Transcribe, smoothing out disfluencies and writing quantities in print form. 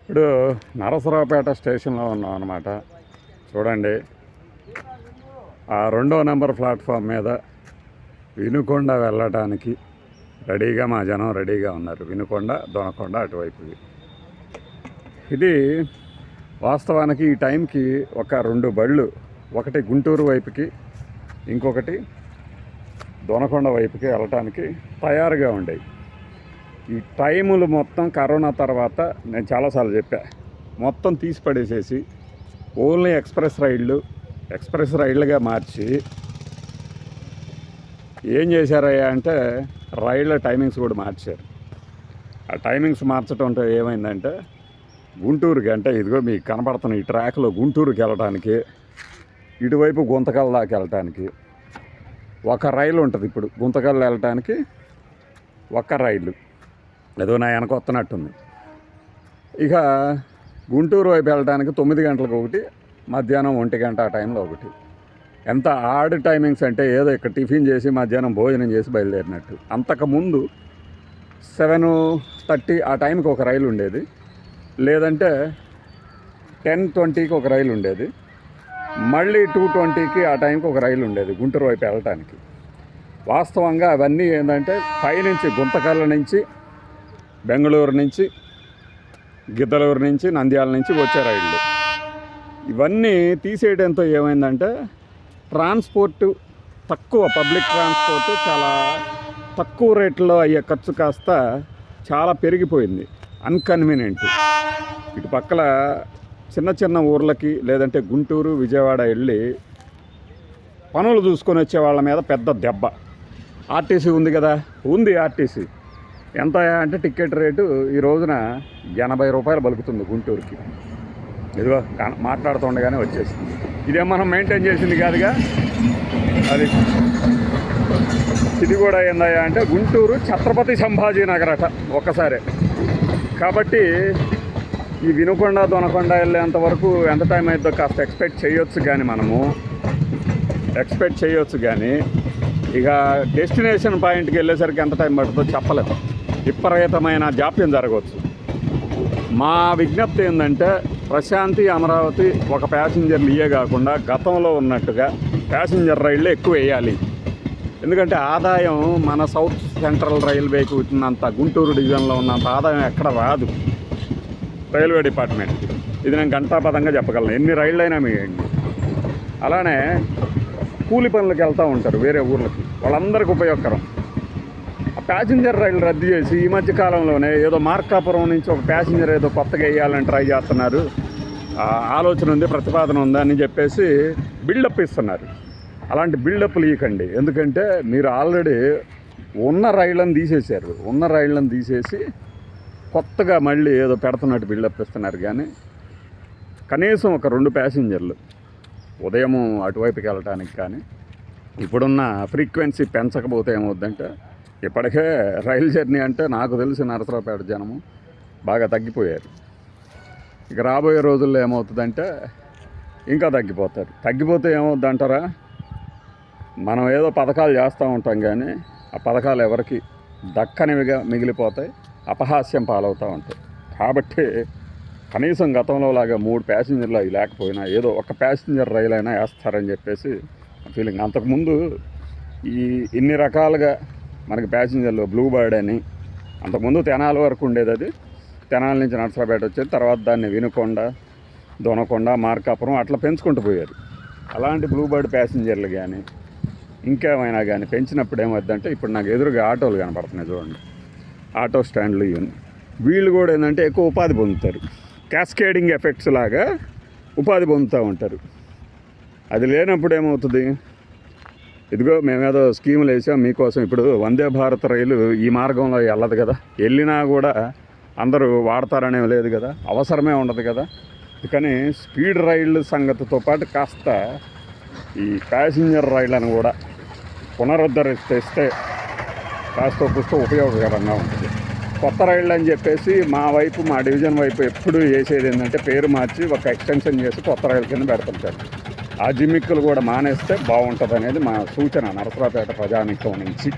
ఇప్పుడు నరసరావుపేట స్టేషన్లో ఉన్నాం అన్నమాట. చూడండి, ఆ 2వ నెంబర్ ప్లాట్ఫామ్ మీద వినుకొండ వెళ్ళటానికి రెడీగా మా జనం రెడీగా ఉన్నారు. వినుకొండ, దొనకొండ అటువైపుకి. ఇది వాస్తవానికి ఈ టైంకి ఒక 2 బళ్ళు, ఒకటి గుంటూరు వైపుకి, ఇంకొకటి దొనకొండ వైపుకి వెళ్ళటానికి తయారుగా ఉండేవి. ఈ టైములు మొత్తం కరోనా తర్వాత నేను చాలాసార్లు చెప్పా, మొత్తం తీసి పడేసేసి ఓన్లీ ఎక్స్ప్రెస్ రైళ్ళుగా మార్చి ఏం చేశారయ్యా అంటే రైళ్ళ టైమింగ్స్ కూడా మార్చారు. ఆ టైమింగ్స్ మార్చడంతో ఏమైందంటే గుంటూరుకి, అంటే ఇదిగో మీకు కనపడుతున్న ఈ ట్రాక్లో గుంటూరుకి వెళ్ళటానికి, ఇటువైపు గుంతకల్ దాకా వెళ్ళటానికి ఒక రైలు ఉంటుంది. ఇప్పుడు గుంతకల్ వెళ్ళటానికి ఒక రైలు, ఏదో నా వెనక వస్తున్నట్టుంది. ఇక గుంటూరు వైపు వెళ్ళడానికి 9 గంటలకు ఒకటి, మధ్యాహ్నం 1 గంట ఆ టైంలో ఒకటి. ఎంత ఆడ్ టైమింగ్స్ అంటే ఏదో ఇక్కడ టిఫిన్ చేసి మధ్యాహ్నం భోజనం చేసి బయలుదేరినట్టు. అంతకుముందు 7:30 ఆ టైంకి ఒక రైలు ఉండేది, లేదంటే 10:20కి ఒక రైలు ఉండేది, మళ్ళీ 2:20కి ఆ టైంకి ఒక రైలు ఉండేది గుంటూరు వైపు వెళ్ళటానికి. వాస్తవంగా అవన్నీ ఏంటంటే పైనుంచి గుంతకల్ల నుంచి, బెంగళూరు నుంచి, గిద్దలూరు నుంచి, నంద్యాల నుంచి వచ్చే రైళ్ళు. ఇవన్నీ తీసేయడంతో ఏమైందంటే ట్రాన్స్పోర్టు తక్కువ, పబ్లిక్ ట్రాన్స్పోర్ట్ చాలా తక్కువ రేట్లో అయ్యే ఖర్చు కాస్త చాలా పెరిగిపోయింది. అన్కన్వీనియంట్. ఇటు పక్కల చిన్న చిన్న ఊర్లకి, లేదంటే గుంటూరు, విజయవాడ వెళ్ళి పనులు చూసుకొని వచ్చే వాళ్ళ మీద పెద్ద దెబ్బ. ఆర్టీసీ ఉంది కదా, ఉంది ఆర్టీసీ. ఎంత అంటే టికెట్ రేటు ఈ రోజున 80 రూపాయలు పలుకుతుంది గుంటూరుకి. ఇదిగో మాట్లాడుతుండగానే వచ్చేసింది. ఇదే మనం మెయింటైన్ చేసింది కాదుగా అది. ఇది కూడా ఏందయ్యా అంటే గుంటూరు ఛత్రపతి సంభాజీ నగర్ అట ఒక్కసారే. కాబట్టి ఈ వినుకొండ, దొనకొండ వెళ్ళేంత వరకు ఎంత టైం అవుతుందో కాస్త ఎక్స్పెక్ట్ చేయొచ్చు కానీ ఇక డెస్టినేషన్ పాయింట్కి వెళ్ళేసరికి ఎంత టైం పడుతుందో చెప్పలేదు. విపరీతమైన జాప్యం జరగవచ్చు. మా విజ్ఞప్తి ఏంటంటే ప్రశాంతి, అమరావతి ఒక ప్యాసింజర్లు ఇవే కాకుండా గతంలో ఉన్నట్టుగా ప్యాసింజర్ రైళ్ళు ఎక్కువ వేయాలి. ఎందుకంటే ఆదాయం మన సౌత్ సెంట్రల్ రైల్వేకి ఉన్నంత, గుంటూరు డివిజన్లో ఉన్నంత ఆదాయం ఎక్కడ రాదు రైల్వే డిపార్ట్మెంట్కి. ఇది నేను ఘంటాపథంగా చెప్పగలను, ఎన్ని రైళ్ళు అయినా మీయండి. అలానే కూలి పనులకు వెళ్తూ ఉంటారు వేరే ఊర్లకి, వాళ్ళందరికీ ఉపయోగకరం. ఆ ప్యాసింజర్ రైలు రద్దు చేసి ఈ మధ్య కాలంలోనే ఏదో మార్కాపురం నుంచి ఒక ప్యాసింజర్ ఏదో కొత్తగా వేయాలని ట్రై చేస్తున్నారు, ఆలోచన ఉంది, ప్రతిపాదన ఉంది అని చెప్పేసి బిల్డప్ ఇస్తున్నారు. అలాంటి బిల్డప్లు ఇవ్వకండి. ఎందుకంటే మీరు ఆల్రెడీ ఉన్న రైళ్ళని తీసేశారు. ఉన్న రైళ్ళని తీసేసి కొత్తగా మళ్ళీ ఏదో పెడుతున్నట్టు బిల్డప్ ఇస్తున్నారు. కానీ కనీసం ఒక 2 ప్యాసింజర్లు ఉదయం అటువైపుకి వెళ్ళటానికి కానీ, ఇప్పుడున్న ఫ్రీక్వెన్సీ పెంచకపోతే ఏమవుద్దంటే, ఇప్పటికే రైలు జర్నీ అంటే నాకు తెలిసి నరసరావుపేట జనము బాగా తగ్గిపోయారు. ఇక రాబోయే రోజుల్లో ఏమవుతుందంటే ఇంకా తగ్గిపోతారు. తగ్గిపోతే ఏమవుద్ది అంటారా, మనం ఏదో పథకాలు చేస్తూ ఉంటాం కానీ ఆ పథకాలు ఎవరికి దక్కనివిగా మిగిలిపోతాయి, అపహాస్యం పాలవుతూ ఉంటాయి. కాబట్టి కనీసం గతంలో లాగా 3 ప్యాసింజర్లు అవి లేకపోయినా ఏదో ఒక ప్యాసింజర్ రైలు అయినా వేస్తారని చెప్పేసి ఫీలింగ్. అంతకుముందు ఇన్ని రకాలుగా మనకి ప్యాసింజర్లు బ్లూ బర్డ్ అని, అంతకుముందు తెనాలి వరకు ఉండేది. అది తెనాలి నుంచి నరసరావుపేట వచ్చేది. తర్వాత దాన్ని వినుకొండ, దొనకొండ, మార్కాపురం అట్లా పెంచుకుంటూ పోయారు. అలాంటి బ్లూ బర్డ్ ప్యాసింజర్లు కానీ ఇంకేమైనా కానీ పెంచినప్పుడు ఏమవుద్దంటే, ఇప్పుడు నాకు ఎదురుగా ఆటోలు కనపడుతున్నాయి చూడండి, ఆటో స్టాండ్లు ఇవన్నీ. వీళ్ళు కూడా ఏంటంటే ఎక్కువ ఉపాధి పొందుతారు. క్యాస్కేడింగ్ ఎఫెక్ట్స్ లాగా ఉపాధి పొందుతూ ఉంటారు. అది లేనప్పుడు ఏమవుతుంది, ఇదిగో మేమేదో స్కీములు వేసాం మీకోసం. ఇప్పుడు వందే భారత్ రైలు ఈ మార్గంలో వెళ్ళదు కదా, వెళ్ళినా కూడా అందరూ వాడతారనేవి లేదు కదా, అవసరమే ఉండదు కదా. కానీ స్పీడ్ రైళ్ళు సంగతితో పాటు కాస్త ఈ ప్యాసింజర్ రైళ్ళను కూడా పునరుద్ధరిస్తే కాస్త ఉపయోగకరంగా ఉంటుంది. కొత్త రైళ్ళు అని చెప్పేసి మా డివిజన్ వైపు ఎప్పుడు చేసేది ఏంటంటే పేరు మార్చి ఒక ఎక్స్టెన్షన్ చేసి కొత్త రైలు కింద పెడుతుంటారు. ఆ జిమ్మిక్కులు కూడా మానేస్తే బాగుంటుంది అనేది మా సూచన నరసరావుపేట ప్రజానీకం నుంచి.